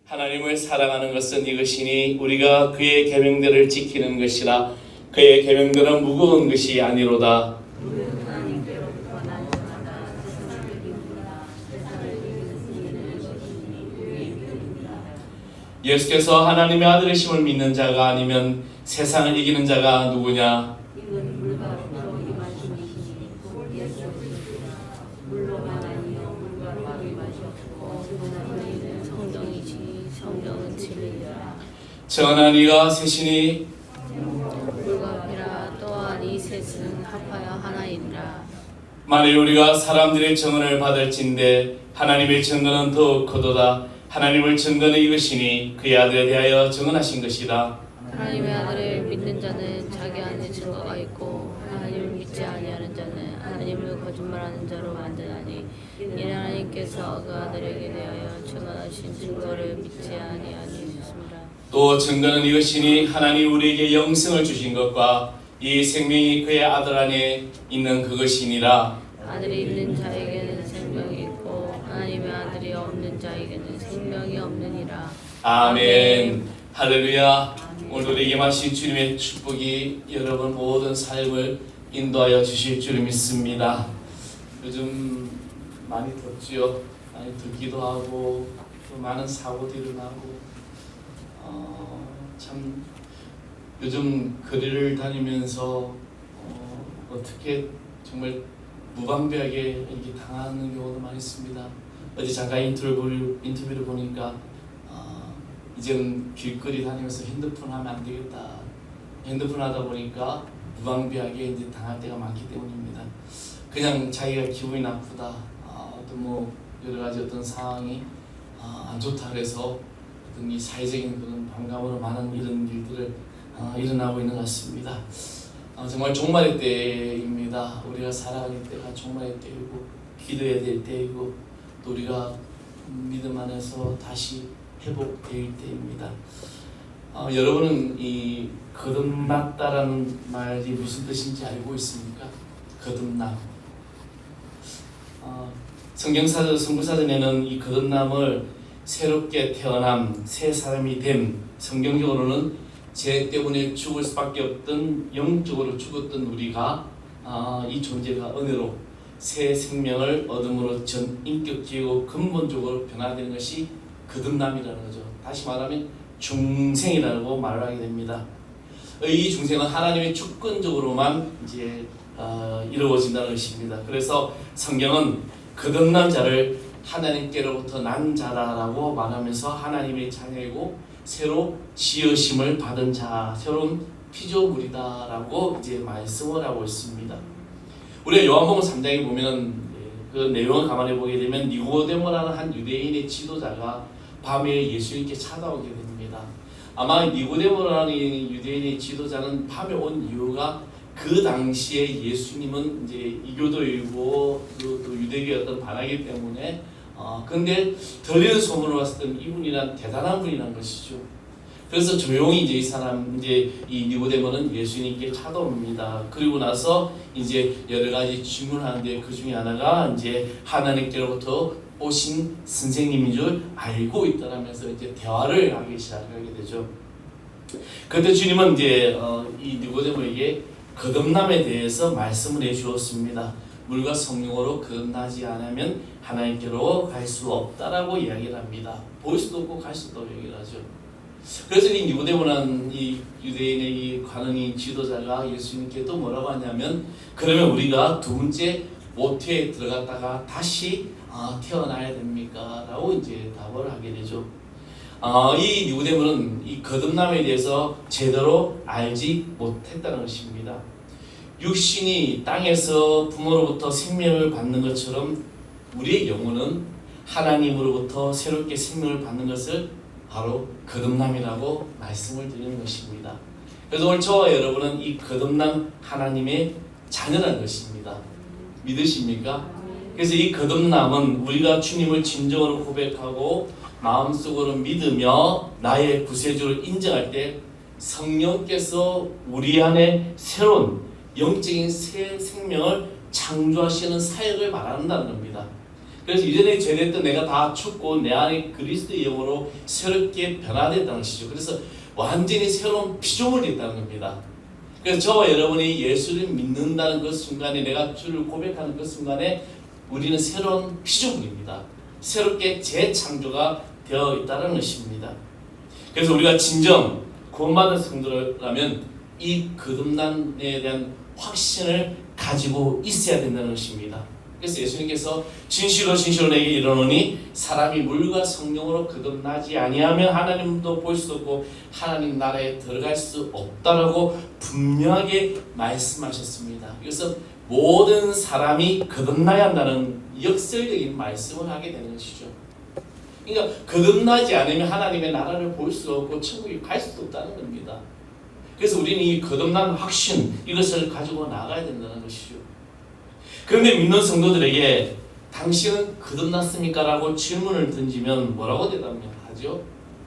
하나님을 사랑하는 것은 이것이니 우리가 그의 계명들을 지키는 것이라. 그의 계명들은 무거운 것이 아니로다. 예수께서 하나님의 아들이심을 믿는 자가 아니면 세상을 이기는 자가 누구냐? 정한 이가 셋이니 물과 피라. 또한 이 셋은 합하여 하나이니라. 만일 우리가 사람들의 증언을 받을진대 하나님의 증거는 더욱 크도다. 하나님을 증거는 이것이니 그의 아들에 대하여 증언하신 것이다. 하나님의 아들을 믿는 자는 자기 안에 증거가 있고 하나님을 믿지 아니하는 자는 하나님을 거짓말하는 자로 만드나니 이는 하나님께서 그 아들에게 대하여 증언하신 증거를 믿지 아니하셨습니다. 또 증거는 이것이니 하나님 우리에게 영생을 주신 것과 이 생명이 그의 아들 안에 있는 그것이니라. 아들이 있는 자에게는 생명이 있고 하나님의 아들이 없는 자에게는 생명이 없느니라. 아멘. 할렐루야. 오늘 우리에게 마신 주님의 축복이 여러분 모든 삶을 인도하여 주실 줄 믿습니다. 요즘 많이 덥지요. 많이 덥기도 하고 또 많은 사고도 일어나고 참 요즘 거리를 다니면서 어떻게 정말 무방비하게 이렇게 당하는 경우도 많이 있습니다. 어제 잠깐 인터뷰를 보니까 이제는 길거리 다니면서 핸드폰 하면 안 되겠다. 핸드폰 하다 보니까 무방비하게 이제 당할 때가 많기 때문입니다. 그냥 자기가 기분이 나쁘다, 또 뭐 여러 가지 어떤 상황이 안 좋다 그래서 어떤 이 사회적인 그런 반감으로 많은 이런 일들을 일어나고 있는 것 같습니다. 정말 종말의 때입니다. 우리가 살아가는 때가 종말의 때이고 기도해야 될 때이고 또 우리가 믿음 안에서 다시 회복될 때입니다. 여러분은 이 거듭났다라는 말이 무슨 뜻인지 알고 있습니까? 거듭남. 성경사전에는 이 거듭남을 새롭게 태어남, 새 사람이 됨, 성경적으로는 죄 때문에 죽을 수밖에 없던 영적으로 죽었던 우리가 이 존재가 은혜로 새 생명을 얻음으로 전 인격적이고 근본적으로 변화되는 것이 거듭남이라는 거죠. 다시 말하면 중생이라고 말을 하게 됩니다. 이 중생은 하나님의 주권적으로만 이제 이루어진다는 것입니다. 그래서 성경은 거듭난 자를 하나님께로부터 난 자라라고 말하면서 하나님의 자녀이고 새로 지으심을 받은 자, 새로운 피조물이다라고 이제 말씀을 하고 있습니다. 우리가 요한복음 3장에 보면 그 내용을 가만히 보게 되면 니고데모라는 한 유대인의 지도자가 밤에 예수님께 찾아오게 됩니다. 아마 니고데모라는 유대인의 지도자는 밤에 온 이유가 그 당시에 예수님은 이제 이교도이고 또 유대교의 어떤 반하기 때문에 근데 들리는 소문을 봤을 때는 이분이란 대단한 분이란 것이죠. 그래서 조용히 이제 이 사람 이제 이 니고데모는 예수님께 찾아옵니다. 그리고 나서 이제 여러 가지 질문하는데 그 중에 하나가 이제 하나님께로부터 오신 선생님인 줄 알고 있다라면서 이제 대화를 하기 시작하게 되죠. 그때 주님은 이제 이 니고데모에게 거듭남에 대해서 말씀을 해주었습니다. 물과 성령으로 거듭나지 않으면 하나님께로 갈 수 없다라고 이야기를 합니다. 볼 수도 없고 갈 수도 없고 얘기를 하죠. 그래서 이 니고데모라는 이 유대인의 이 관원인 지도자가 예수님께 또 뭐라고 하냐면 그러면 우리가 두 번째 모태에 들어갔다가 다시 태어나야 됩니까? 라고 이제 답을 하게 되죠. 이 니고데모는 이 거듭남에 대해서 제대로 알지 못했다는 것입니다. 육신이 땅에서 부모로부터 생명을 받는 것처럼 우리의 영혼은 하나님으로부터 새롭게 생명을 받는 것을 바로 거듭남이라고 말씀을 드리는 것입니다. 그래서 오늘 저와 여러분은 이 거듭남 하나님의 자녀라는 것입니다. 믿으십니까? 그래서 이 거듭남은 우리가 주님을 진정으로 고백하고 마음속으로 믿으며 나의 구세주를 인정할 때 성령께서 우리 안에 새로운 영적인 새 생명을 창조하시는 사역을 말한다는 겁니다. 그래서 이전에 죄됐던 내가 다 죽고 내 안에 그리스도의 영으로 새롭게 변화됐다는 것이죠. 그래서 완전히 새로운 피조물이 있다는 겁니다. 그래서 저와 여러분이 예수를 믿는다는 그 순간에, 내가 주를 고백하는 그 순간에 우리는 새로운 피조물입니다. 새롭게 재창조가 되어 있다는 것입니다. 그래서 우리가 진정 구원받은 성도라면 이 거듭남에 대한 확신을 가지고 있어야 된다는 것입니다. 그래서 예수님께서 진실로 진실로 내게 이르노니 사람이 물과 성령으로 거듭나지 아니하면 하나님도 볼 수 없고 하나님 나라에 들어갈 수 없다라고 분명하게 말씀하셨습니다. 그래서 모든 사람이 거듭나야 한다는 역설적인 말씀을 하게 되는 것이죠. 그러니까 거듭나지 않으면 하나님의 나라를 볼 수 없고 천국에 갈 수도 없다는 겁니다. 그래서 우리는 이 거듭난 확신, 이것을 가지고 나가야 된다는 것이죠. 그런데 믿는 성도들에게 당신은 거듭났습니까? 라고 질문을 던지면 뭐라고 대답하죠?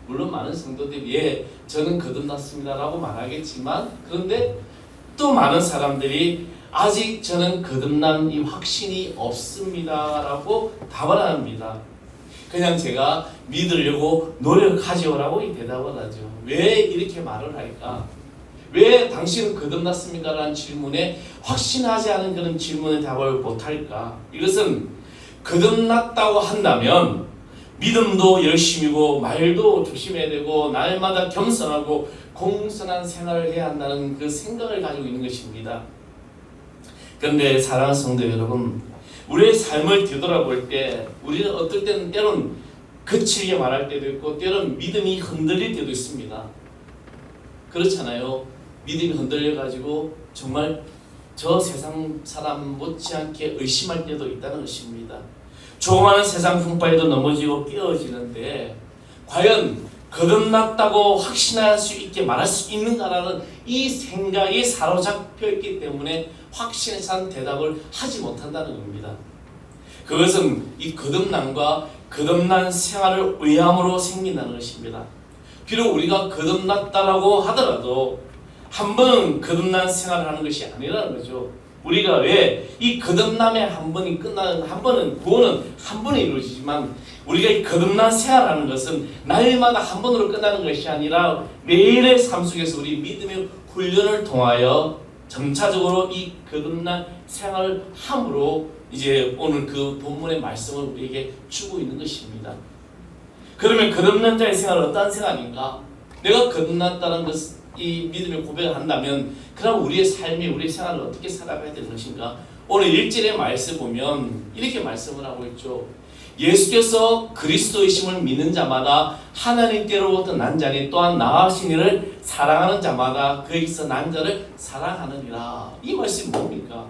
물론 많은 성도들이 예, 저는 거듭났습니다 라고 말하겠지만, 그런데 또 많은 사람들이 아직 저는 거듭난 이 확신이 없습니다 라고 답을 합니다. 그냥 제가 믿으려고 노력하죠 라고 이 대답을 하죠. 왜 이렇게 말을 할까? 왜 당신은 거듭났습니까? 라는 질문에 확신하지 않은 그런 질문에 답을 못할까? 이것은 거듭났다고 한다면 믿음도 열심이고 말도 조심해야 되고 날마다 겸손하고 공손한 생활을 해야 한다는 그 생각을 가지고 있는 것입니다. 그런데 사랑하는 성도 여러분, 우리의 삶을 뒤돌아볼 때 우리는 어떨 때는 때론 거칠게 말할 때도 있고 때론 믿음이 흔들릴 때도 있습니다. 그렇잖아요. 믿음이 흔들려가지고 정말 저 세상 사람 못지않게 의심할 때도 있다는 것입니다. 조그마한 세상 풍파에도 넘어지고 깨어지는데 과연 거듭났다고 확신할 수 있게 말할 수 있는가라는 이 생각이 사로잡혀 있기 때문에 확신에 찬 대답을 하지 못한다는 겁니다. 그것은 이 거듭남과 거듭난 생활을 의함으로 생긴다는 것입니다. 비록 우리가 거듭났다라고 하더라도 한 번은 거듭난 생활을 하는 것이 아니라는 거죠. 우리가 왜 이 거듭남의 한 번이 끝나는, 한 번은 구원은 한 번에 이루어지지만 우리가 이 거듭난 생활하는 것은 날마다 한 번으로 끝나는 것이 아니라 매일의 삶 속에서 우리 믿음의 훈련을 통하여 점차적으로 이 거듭난 생활을 함으로 이제 오늘 그 본문의 말씀을 우리에게 주고 있는 것입니다. 그러면 거듭난 자의 생활은 어떠한 생활인가? 내가 거듭났다는 것, 이 믿음의 고백을 한다면 그럼 우리의 삶이, 우리의 생활을 어떻게 살아가야 되는 것인가? 오늘 1절의 말씀 보면 이렇게 말씀을 하고 있죠. 예수께서 그리스도이심을 믿는 자마다 하나님께로부터 난 자니 또한 나으신 이를 사랑하는 자마다 그에게서 난 자를 사랑하느니라. 이 말씀이 뭡니까?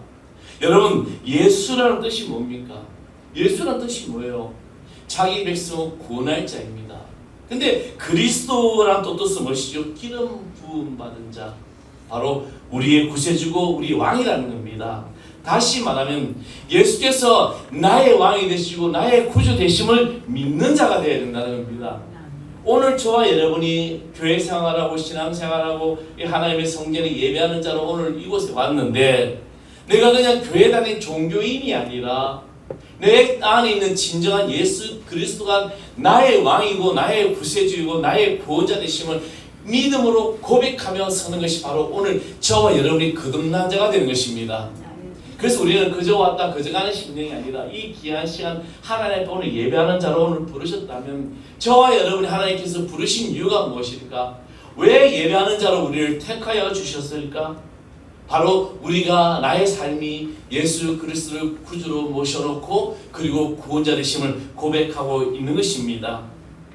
여러분, 예수라는 뜻이 뭡니까? 예수라는 뜻이 뭐예요? 자기 백성을 구원할 자입니다. 근데 그리스도라는 또 뜻은 무엇이죠? 기름 부음 받은 자, 바로 우리의 구세주고 우리 왕이라는 겁니다. 다시 말하면 예수께서 나의 왕이 되시고 나의 구주 되심을 믿는 자가 되어야 된다는 겁니다. 오늘 저와 여러분이 교회 생활하고 신앙 생활하고 하나님의 성전에 예배하는 자로 오늘 이곳에 왔는데, 내가 그냥 교회 다니는 종교인이 아니라 내 안에 있는 진정한 예수 그리스도가 나의 왕이고 나의 구세주이고 나의 구원자 되심을 믿음으로 고백하며 서는 것이 바로 오늘 저와 여러분이 거듭난 자가 되는 것입니다. 그래서 우리는 그저 왔다 그저 가는 심령이 아니라 이 귀한 시간 하나님 앞에 오늘 예배하는 자로 오늘 부르셨다면 저와 여러분이 하나님께서 부르신 이유가 무엇일까? 왜 예배하는 자로 우리를 택하여 주셨을까? 바로 우리가 나의 삶이 예수 그리스도를 구주로 모셔놓고 그리고 구원자 되심을 고백하고 있는 것입니다.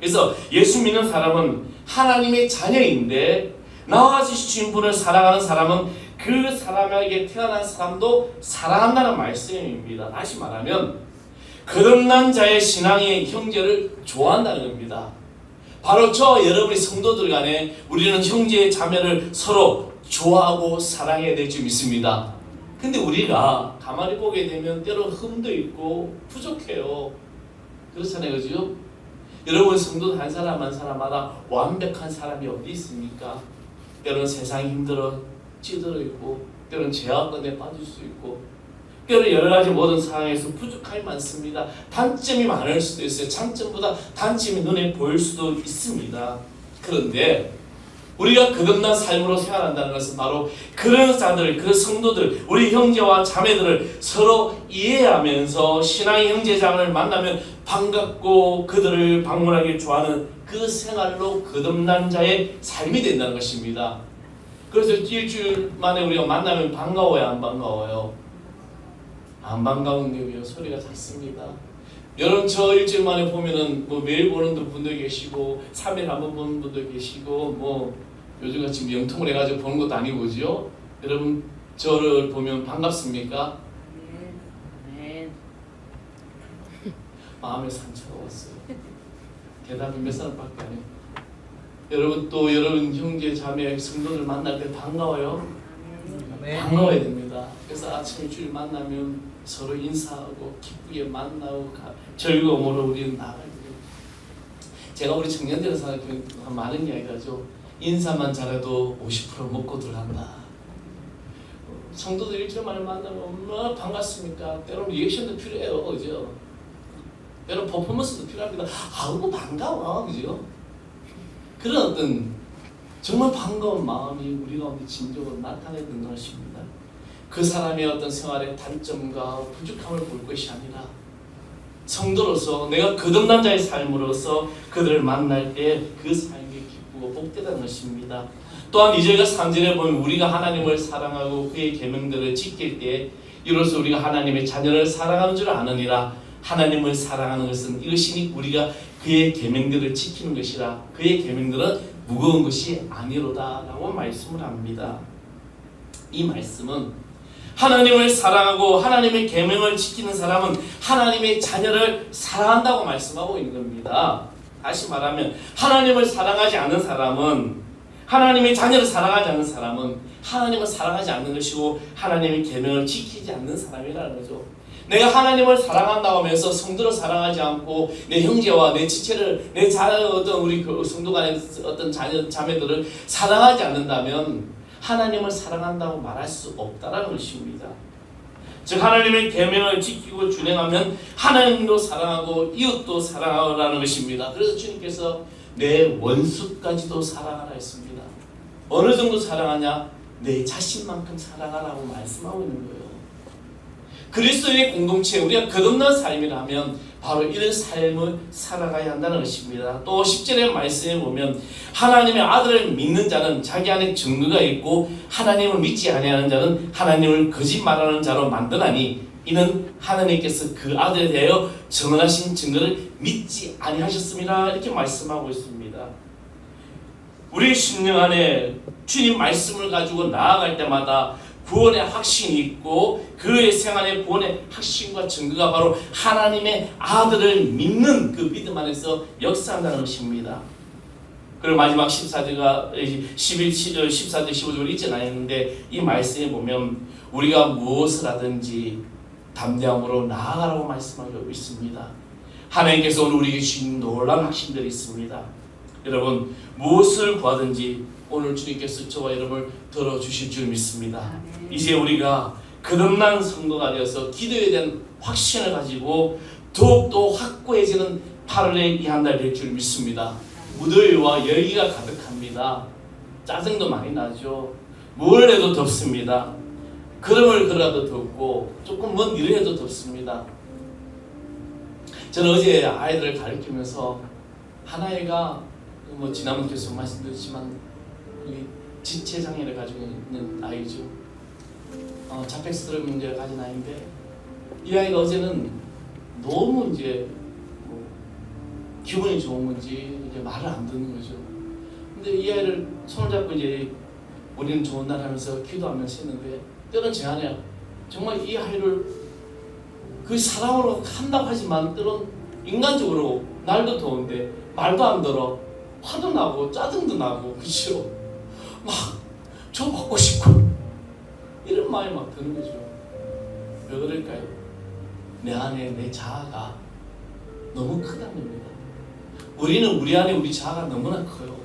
그래서 예수 믿는 사람은 하나님의 자녀인데 나와 같이 주신 분을 사랑하는 사람은 그 사람에게 태어난 사람도 사랑한다는 말씀입니다. 다시 말하면 거듭난 자의 신앙의 형제를 좋아한다는 겁니다. 바로 저 여러분의 성도들 간에 우리는 형제 자매를 서로 좋아하고 사랑해야 될 줄 믿습니다. 근데 우리가 가만히 보게 되면 때로 흠도 있고 부족해요. 그렇잖아요, 그죠? 여러분 성도 한 사람 한 사람마다 완벽한 사람이 어디 있습니까? 때로는 세상이 힘들어 찌들어 있고 때로는 죄악권에 빠질 수 있고 특별히 여러 가지 모든 상황에서 부족함이 많습니다. 단점이 많을 수도 있어요. 장점보다 단점이 눈에 보일 수도 있습니다. 그런데 우리가 거듭난 삶으로 생활한다는 것은 바로 그런 자들, 그 성도들, 우리 형제와 자매들을 서로 이해하면서 신앙의 형제자매를 만나면 반갑고 그들을 방문하기 좋아하는 그 생활로 거듭난 자의 삶이 된다는 것입니다. 그래서 일주일 만에 우리가 만나면 반가워요, 안 반가워요? 안 반가운 게 소리가 작습니다. 여러분, 저 일주일 만에 보면은 뭐 매일 보는 분도 계시고 3일에 한 번 보는 분도 계시고 뭐 요즘같이 영통을 해가지고 보는 것도 아니고 그죠? 여러분, 저를 보면 반갑습니까? 네. 마음에 상처가 왔어요. 대답이 몇 사람밖에 안 해요. 여러분, 또 여러분 형제 자매 성도들 만날 때 반가워요? 반가워야 됩니다. 그래서 아침에 주일 만나면 서로 인사하고 기쁘게 만나고 즐거움으로 우리는 나가야 돼요. 제가 우리 청년들을 생각하면 많은 이야기를 하죠. 인사만 잘해도 50% 먹고 들어간다. 성도들 일주일 만에 만나면 얼마나 반갑습니까? 때로는 리액션도 필요해요. 그죠? 때로는 퍼포먼스도 필요합니다. 아우 반가워. 그죠? 그런 어떤 정말 반가운 마음이 우리 가운데 진정으로 나타내는 것입니다. 그 사람의 어떤 생활의 단점과 부족함을 볼 것이 아니라 성도로서 내가 거듭난 자의 삶으로서 그들을 만날 때 그 삶이 기쁘고 복되다는 것입니다. 또한 2절과 3절에 보면 우리가 하나님을 사랑하고 그의 계명들을 지킬 때 이로써 우리가 하나님의 자녀를 사랑하는 줄 아느니라. 하나님을 사랑하는 것은 이것이니 우리가 그의 계명들을 지키는 것이라. 그의 계명들은 무거운 것이 아니로다 라고 말씀을 합니다. 이 말씀은 하나님을 사랑하고 하나님의 계명을 지키는 사람은 하나님의 자녀를 사랑한다고 말씀하고 있는 겁니다. 다시 말하면 하나님을 사랑하지 않는 사람은, 하나님의 자녀를 사랑하지 않는 사람은 하나님을 사랑하지 않는 것이고 하나님의 계명을 지키지 않는 사람이라는 거죠. 내가 하나님을 사랑한다고 하면서 성도를 사랑하지 않고 내 형제와 내 지체를, 내 어떤 우리 성도 간의 어떤 자녀 자매들을 사랑하지 않는다면 하나님을 사랑한다고 말할 수 없다라는 것입니다. 즉 하나님의 계명을 지키고 준행하면 하나님도 사랑하고 이웃도 사랑하라는 것입니다. 그래서 주님께서 내 원수까지도 사랑하라 했습니다. 어느 정도 사랑하냐? 내 자신만큼 사랑하라고 말씀하고 있는 거예요. 그리스도인의 공동체, 우리가 거듭난 삶이라면 바로 이런 삶을 살아가야 한다는 것입니다. 또 10절의 말씀에 보면 하나님의 아들을 믿는 자는 자기 안에 증거가 있고 하나님을 믿지 아니하는 자는 하나님을 거짓말하는 자로 만드나니 이는 하나님께서 그 아들에 대하여 정언하신 증거를 믿지 아니하셨습니다. 이렇게 말씀하고 있습니다. 우리의 심령 안에 주님 말씀을 가지고 나아갈 때마다 구원의 확신이 있고 그의 생활의 구원의 확신과 증거가 바로 하나님의 아들을 믿는 그 믿음 안에서 역사한다는 것입니다. 그리고 마지막 14절과 14절 15절을 읽지 않았는데 이 말씀에 보면 우리가 무엇을 하든지 담대함으로 나아가라고 말씀하고 있습니다. 하나님께서 오늘 우리에게 주신 놀라운 확신들이 있습니다. 여러분, 무엇을 구하든지 오늘 주님께서 저와 여러분을 들어주실 줄 믿습니다. 이제 우리가 거듭난 성도가 되어서 기도에 대한 확신을 가지고 더욱더 확고해지는 8월의 이 한 달 될 줄 믿습니다. 무더위와 열기가 가득합니다. 짜증도 많이 나죠. 뭘 해도 덥습니다. 걸음을 걸어도 덥고 조금 먼 일을 해도 덥습니다. 저는 어제 아이들을 가르치면서 한 아이가 지난번 계속 말씀드렸지만 지체장애를 가지고 있는 아이죠. 자폐스트레스 문제를 가진 아이인데 이 아이가 어제는 너무 이제 기분이 좋은 건지 이제 말을 안 듣는 거죠. 근데 이 아이를 손을 잡고 이제 우리는 좋은 날 하면서 기도하면서 했는데 때로는 제 안에 정말 이 아이를 그 사랑으로 한다고 하지만 때로는 인간적으로 날도 더운데 말도 안 들어 화도 나고 짜증도 나고 그렇죠. 막 저 받고 싶고 이런 마음이 막 드는 거죠. 왜 그럴까요? 내 안에 내 자아가 너무 크다는 겁니다. 우리는 우리 안에 우리 자아가 너무나 커요.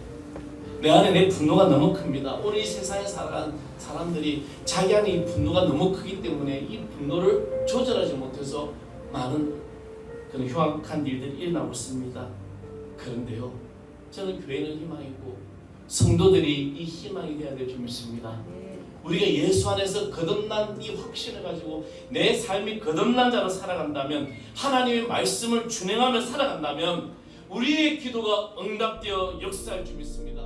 내 안에 내 분노가 너무 큽니다. 오늘 이 세상에 살아간 사람들이 자기 안에 이 분노가 너무 크기 때문에 이 분노를 조절하지 못해서 많은 그런 흉악한 일들이 일어나고 있습니다. 그런데요, 저는 교회는 희망이고 성도들이 이 희망이 되어야 될 줄 믿습니다. 우리가 예수 안에서 거듭난 이 확신을 가지고 내 삶이 거듭난 자로 살아간다면, 하나님의 말씀을 준행하며 살아간다면 우리의 기도가 응답되어 역사할 줄 믿습니다.